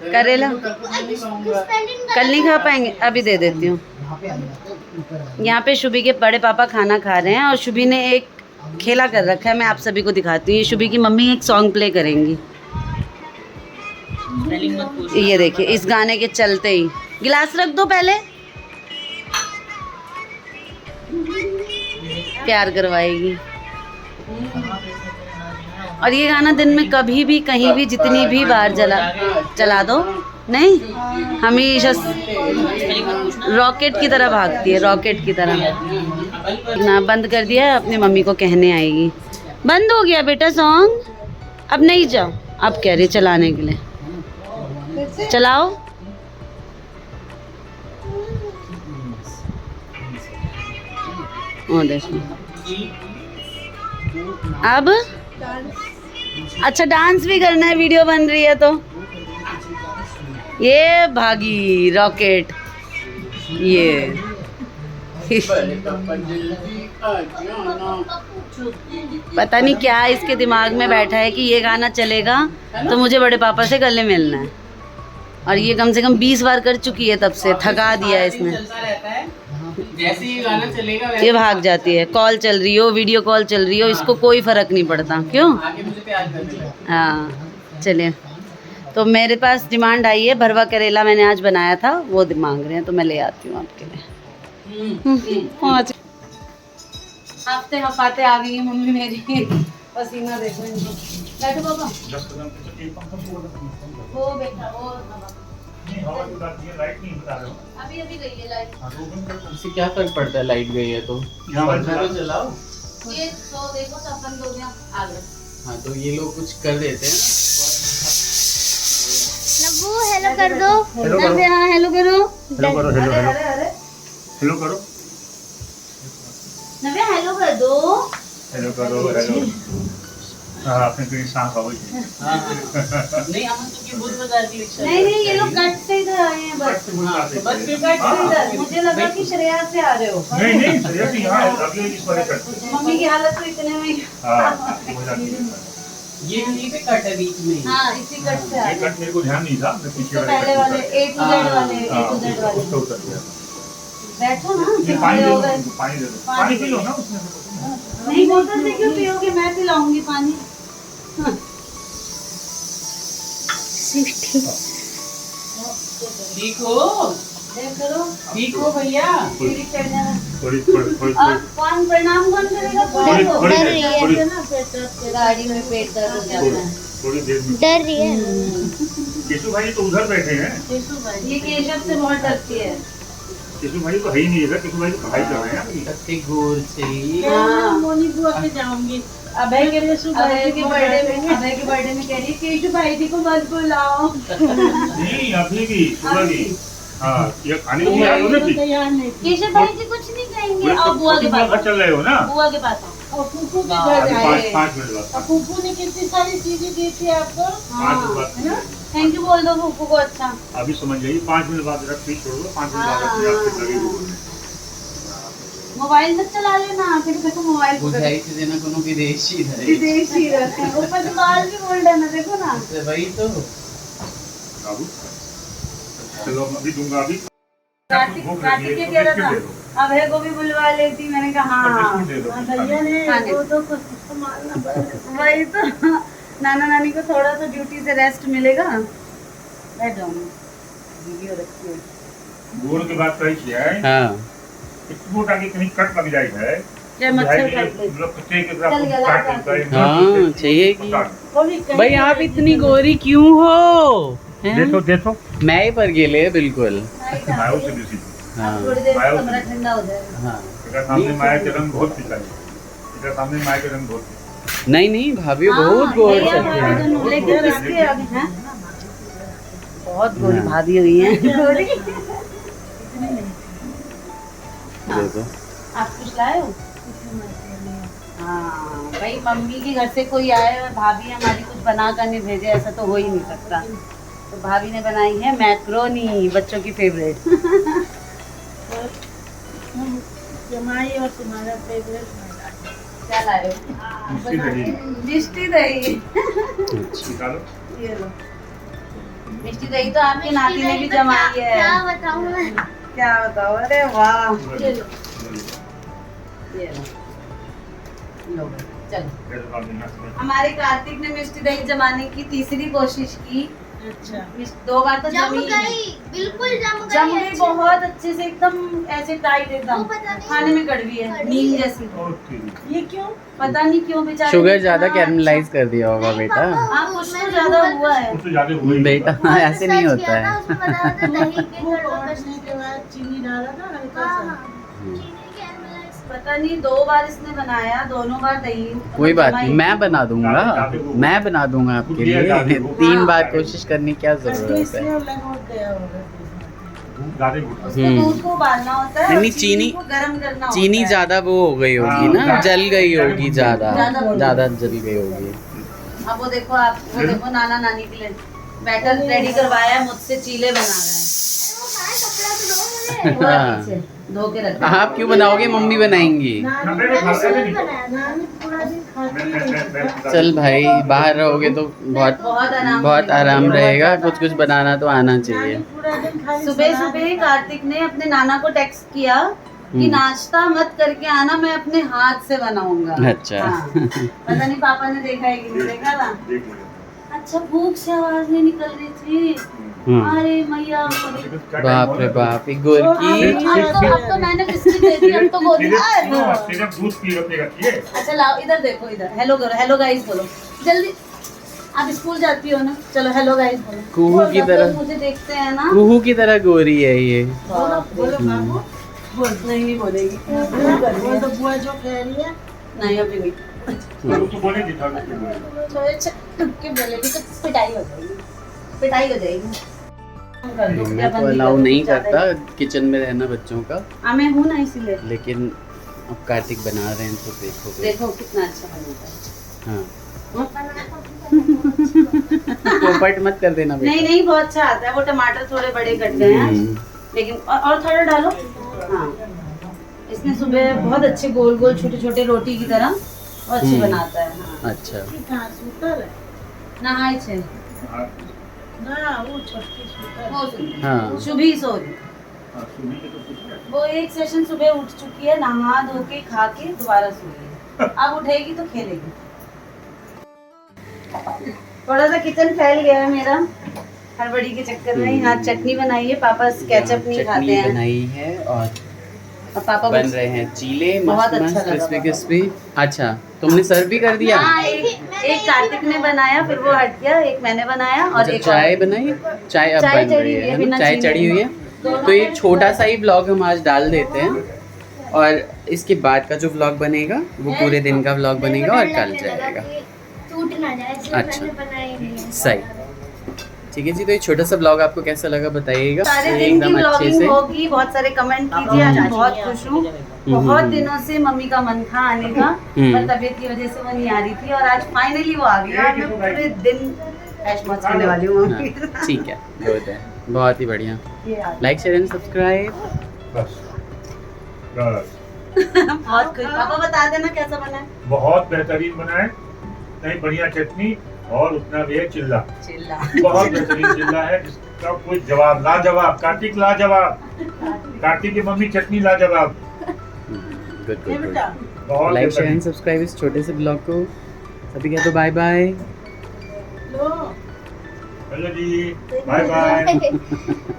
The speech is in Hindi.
करेला कल नहीं खा पाएंगे, अभी दे देती हूँ। यहाँ पे शुभी के बड़े पापा खाना खा रहे हैं और शुभी ने एक खेला कर रखा है, मैं आप सभी को दिखाती हूँ। ये शुभी की मम्मी एक सॉन्ग प्ले करेंगी, ये देखिए, इस गाने के चलते ही। गिलास रख दो पहले, प्यार करवाएगी। और ये गाना दिन में कभी भी कहीं भी जितनी भी बार चला दो, नहीं हमेशा रॉकेट की तरह भागती है, रॉकेट की तरह। ना बंद कर दिया है, अपनी मम्मी को कहने आएगी। बंद हो गया बेटा सॉन्ग, अब नहीं जाओ। अब कह रही चलाने के लिए, चलाओ। ओ देखो, अब अच्छा डांस भी करना है, वीडियो बन रही है तो। ये भागी रॉकेट, ये पता नहीं क्या इसके दिमाग में बैठा है कि ये गाना चलेगा तो मुझे बड़े पापा से गले मिलना है। और ये कम से कम 20 बार कर चुकी है, तब से थका दिया है इसने। जैसे ये गाना चलेगा ये भाग जाती है, कॉल चल रही हो, वीडियो कॉल चल रही हो, इसको कोई फर्क नहीं पड़ता। क्यों? हाँ चलिए, तो मेरे पास डिमांड आई है, भरवा करेला मैंने आज बनाया था, वो मांग रहे हैं तो मैं ले आती हूँ आपके लिए। हफ्ते हफाते आ गई मम्मी मेरी, पसीना देखो इनको। बैठो पापा, वो बेटा वो लाइट नहीं बता रहे हो। अभी अभी गई है लाइट। इससे क्या फर्क पड़ता है, लाइट गई है तो चलाओ। ये तो देखो सब बंद हो गया, आ गया। हाँ तो ये लोग कुछ कर देते हैं। नब्बू हेलो कर दो। हाँ हेलो करो, हेलो करो, हेलो हेलो अरे हेलो करो, नव्या हेलो कर दो। हेलो करो, हेलो। हाँ आपने कोई सांस आवाज नहीं अमन तो की बहुत बाजार की रिक्शा। नहीं ये लोग कट से इधर आए हैं बस। बस फिर इधर मुझे लगा कि श्रेया से आ रहे हो। नहीं श्रेया से यहाँ है, अभी इस वाले कट। मम्मी की हालत तो इतने में ही। हाँ हो जाती है। ये यहीं पे कट है बीच में। हाँ इसी कट से आ ये रहे कट मेरे को ध्यान नहीं था, मैं पीछे तो पहले वाले A to Z वाले, A to Z वाले। उसका उतर गया। बैठो ना, ये कितने पानी दे हो दो, गए? पानी दे दो, पानी पी लो ना उसमें। नहीं बोतल से क्यों पियोगे, मैं पिलाऊंगी पानी। ठीक हो, देख करो, ठीक हो भैया। सीढ़ी चढ़ जाना। थोड़ी और कौन प्रणाम कौन करेगा? थोड़ी को थोड़ी डर रही है। थोड़ी गाड़ी में पेट दर्द हो जाता है। थोड़ी देर में। डर रही है। केशु भाई तो उधर बैठे हैं। ये केशव से बहुत डरती है। केशु भाई तो है ही नहीं इधर, केशु भाई तो पढ़ाई कर रहे हैं अभी। कत्ते घूर से हाँ। मोनी बुआ पे जाऊंगी। अभय के बर्थडे में कह रही है केशु भाई जी को मत बुलाओ। नहीं अभी भी सुबह भी। हाँ ये खाने को याद हो ना भी। तैयार नहीं। केशव भाई जी कुछ नहीं कहेंगे। और बुआ के पास चल रहे हो ना। बुआ के पास आओ। और फूफू के अभी घर अभी आए। 5 मिनट बाद। और फूफू ने कितनी सारी चीजें दी थी आपको। 5 मिनट बाद। थैंक यू बोल दो फूफू को। अच्छा अभी समझ जाइए 5 मिनट बाद जरा फ्री छोड़ दो, 5 मिनट बाद अपने आप से लगे बोलने। मोबाइल मत चला लेना, फिर देखो मोबाइल बुझाई से देना कोनो विदेशी इधर है। विदेशी रहते हैं। ऊपर से बाल भी गोल्डन है, देखो ना। वही तो बाबू चलो अभी दूंगा अभी। कार्तिक के कह रहा था अभय को भी बुलवा लेती, मैंने कहा हाँ दे दो। भैया ने हाँ, वो तो कुछ संभालना पड़ेगा। वही तो। नाना नानी को थोड़ा सा ड्यूटी से रेस्ट मिलेगा। बैठ जाओ, वीडियो रखी है। बोल के बात सही किया है। हाँ इसको आगे कहीं कट लग जाए है। क्या मच्छर काट ले। मतलब कुत्ते के तरह चल गया, काट लाल देता है। हाँ, चाहिए कि- कोई कहीं भाई आप इतनी गोरी क्यों हो हैं? देखो देखो मैं ही पर गेले बिल्कुल। मायो से भी सीधी। हाँ थोड़ी देर में कमरा ठंडा हो जाएगा। हाँ इधर सामने माया के रंग बहुत पीता है। इधर सामने माया के रंग बहुत पीता नहीं नहीं भाभी बहुत गोर भैया सकते भाभी हैं। दोनों, लेकिन इसके अभी हैं बहुत गोरी भाभी हुई हैं। गोरी देखो आप कुछ लाए हो? हाँ भाई, मम्मी के घर से कोई आए और भाभी हमारी कुछ बना कर नहीं भेजे, ऐसा तो हो ही नहीं सकता। तो भाभी ने बनाई है मैक्रोनी, बच्चों की फेवरेट। जमाई और तुम्हारा फेवरेट क्या लाए हो? मिष्टी दही। मिष्टी दही। निकालो। ये लो। मिष्टी दही तो आपकी नाती ने भी जमाई है। क्या बताऊं मैं? क्या बताओ, अरे वाह। ये लो। ये लो। लो भाई, चलो। हमारे कार्तिक ने मिष्टी दही जमाने की तीसरी कोशिश की। अच्छा 2 बार तो जम जमी गई, बिल्कुल जम गई। जम गई अच्छे बहुत अच्छे से, एकदम ऐसे टाइट एकदम। वो पता नहीं। खाने में कड़वी है, नीम जैसी। से। ये क्यों? पता नहीं क्यों बेचारे। शुगर ज्यादा इतना कैरमलाइज कर दिया होगा नहीं, बेटा। पापा, हाँ कुछ तो मैंने ज्यादा गूगल हुआ है। उससे ज्यादा हुआ ही बेटा होगा। पे ऐसे नहीं सर्च होता किया था, है। उसमें बता रहा था दही के वो गड़बड़ पकड़ने के बाद चीनी डाला था हल्का हाँ, सा। हाँ। चीनी कैरमलाइज। पता नहीं 2 बार इसने बनाया, दोनों बार दही कोई बात जमाई। नहीं, मैं बना दूंगा, मैं बना दूंगा आपके लिए। 3 बार कोशिश करने की क्या खट्टी जरूरत है। इसलिए लग गया होगा। ज्यादा गुड़ उसको दूध को उबालना होता है नहीं, और नहीं, चीनी- को गर्म करना होता चीनी है। ज्यादा वो हो गई होगी ना, हाँ, जल गई होगी ज्यादा, ज्यादा- ज्यादा जल गई होगी। अब वो देखो आप, वो देखो नाना नानी के लिए बैटर रेडी करवाया है, मुझसे चीले बना रहे हैं। वो कहाँ है? कपड़ा तो दो मुझे। वो है हाँ। पीछे, धो के रख। आप क्यों बनाओगे, मम्मी बनाएंगी। नानी मैंने सुबह नहीं बनाया था। नानी पूरा दिन खाती है। चल भाई, बाहर रहोगे तो बहुत बहुत आराम रहेगा, कुछ कुछ बनाना तो आना चाहिए। नानी पूरा दिन खाली सुबह सलाद सुबह कार्तिक ने अपने नाना को टेक्स्ट किया कि नाश्ता मत करके आना, मैं अपने हाथ से बनाऊंगा। अच्छा। हाँ। पता नहीं पापा ने देखा है कि नहीं देखा था। अच्छा भूख से आवाज नहीं निकल रही थी। हम्म। अरे मैया, बाप रे बाप, ये गोल की अब तो मैंने बिस्किट दे दी, अब तो गोदी। सिर्फ दूध पी रखी है। अच्छा लाओ इधर देखो, इधर हेलो करो, हेलो गाइस बोलो जल्दी। आप स्कूल जाती हो ना, चलो हेलो गाइस बोलो। कुहू की सब लोग तरह, मुझे देखते हैं ना। कुहू की तरह गोरी है ये। बोलो बोलो बाबू। बोल नहीं बोलेगी, बोल तो बुआ जो कह रही है। नहीं अभी नहीं। उसको बोले दिखा उसको बोले। थोड़े छुप के बोलेगी तो पिटाई हो जाएगी, पिटाई हो जाएगी। मैं तो अलाउ नहीं करता किचन में रहना बच्चों का, हाँ मैं हूँ ना इसीलिए। लेकिन अब कार्तिक बना रहे हैं तो देखो। देखो कितना अच्छा बनता है। हाँ, पोपट मत कर देना बेटा। नहीं नहीं बहुत अच्छा आता है। वो टमाटर थोड़े बड़े कट गए हैं हम्म। लेकिन और थोड़ा डालो। हाँ इसने सुबह बहुत अच्छे गोल गोल छोटे छोटे रोटी की तरह और अच्छे बनाता है। हाँ अच्छा, कहाँ सूतल है? नहाए छे ना वो छोटकी सूतल। वो सुन। हाँ। शुभी सो रही। हाँ, सुनी के तो कुछ है। वो एक सेशन सुबह उठ चुकी है, नहा धो के खा के दोबारा सो रही है। अब उठेगी तो खेलेगी। थोड़ा सा किचन फैल गया है मेरा हड़बड़ी के चक्कर में। यहाँ चटनी बनाई है, पापा केचप नहीं खाते चटनी हैं बनाई है और और पापा बन रहे हैं चीले बहुत मस्त अच्छा मस्त लगा क्रिस्पी पापा। क्रिस्पी। अच्छा, तुमने सर्व भी कर दिया। हाँ एक कार्तिक ने बनाया, फिर वो हट गया, एक मैंने बनाया और अच्छा, एक चाय बनाई, चाय अब चाय बन चढ़ी रही हुई है, है बिना ना, चाय चीनी चढ़ी हुई है। तो ये छोटा सा ही व्लॉग हम आज डाल देते हैं और इसके बाद का जो व्लॉग बनेगा वो पूरे दिन का व्लॉग बनेगा और कल जाएगा। टूट ना जाए इसलिए अच्छा। मैंने बनाई नहीं है। सही, ठीक है जी। तो ये छोटा सा व्लॉग आपको कैसा लगा बताइएगा। सारे तो दिन की एकदम अच्छे ब्लॉगिंग से होगी। बहुत सारे कमेंट कीजिए, आज बहुत खुश हूँ। बहुत दिनों से मम्मी का मन था आने का, पर तबीयत की वजह से वो नहीं आ रही थी और आज फाइनली वो आ गई और मैं पूरे दिन ऐश मौज करने वाली हूँ हाँ, ठीक है, गुड है, बहुत ही बढ़िया। Like share and subscribe. बस बस बहुत खुश। पापा बता देना कैसा बना है। बहुत बेहतरीन बना है। नहीं बढ़िया चटनी और उतना भी है चिल्ला। चिल्ला बहुत बेहतरीन चिल्ला है जिसका कोई जवाब, लाजवाब। कार्तिक लाजवाब, कार्तिक की मम्मी चटनी लाजवाब। Good good good. बहुत लाइक शेयर एंड बेहतरीन। सब्सक्राइब इस छोटे से ब्लॉग को। सभी कहते बाय बाय। लो हेलो जी, बाय बाय।